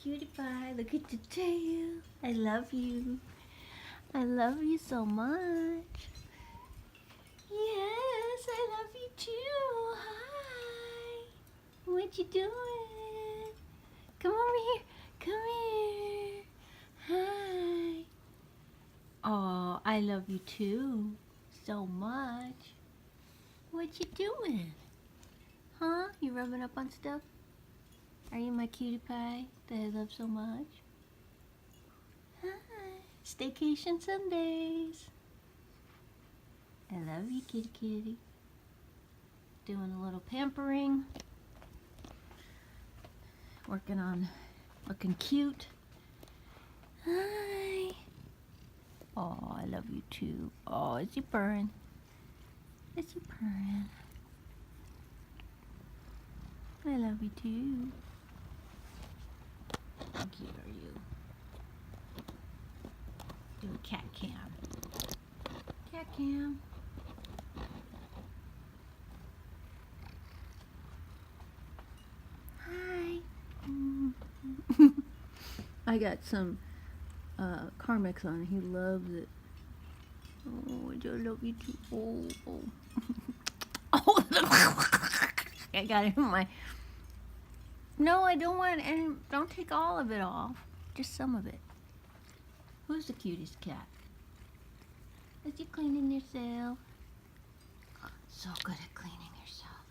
cutie pie. Look at the tail. I love you. I love you so much. Yes, I love you too. Hi. What you doing? Come over here. Come here. Hi. Oh, I love you too. So much. What you doing? Huh? You rubbing up on stuff? Are you my cutie pie that I love so much? Hi. Staycation Sundays. I love you, kitty kitty. Doing a little pampering. Working on looking cute. Hi. Oh, I love you too. Oh, is he purring? Is he purring? I love you too. How cute are you? Do a cat cam. Cat cam. Hi. I got some Carmex on. He loves it. Oh, I love you too. Oh, oh. Oh, I got it in my... No, I don't want any. Don't take all of it off. Just some of it. Who's the cutest cat? Is you cleaning yourself? So good at cleaning yourself.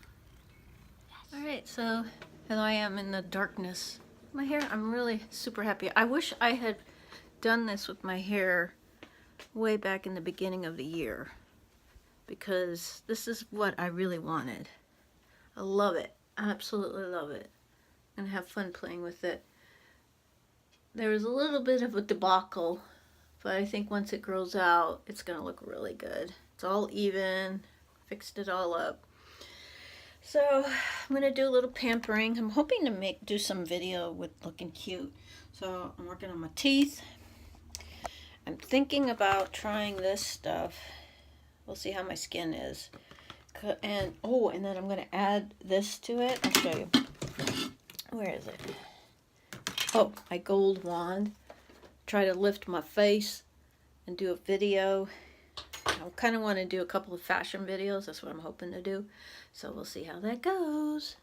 Yes. Alright, so here I am in the darkness. My hair, I'm really super happy. I wish I had done this with my hair way back in the beginning of the year, because this is what I really wanted. I love it. I absolutely love it. And have fun playing with it. There was a little bit of a debacle, but I think once it grows out, it's going to look really good. It's all even. Fixed it all up. So I'm going to do a little pampering. I'm hoping to do some video with looking cute. So I'm working on my teeth. I'm thinking about trying this stuff. We'll see how my skin is. And oh, and then I'm going to add this to it. I'll show you. Where is it? Oh, my gold wand. Try to lift my face and do a video. I kind of want to do a couple of fashion videos. That's what I'm hoping to do. So we'll see how that goes.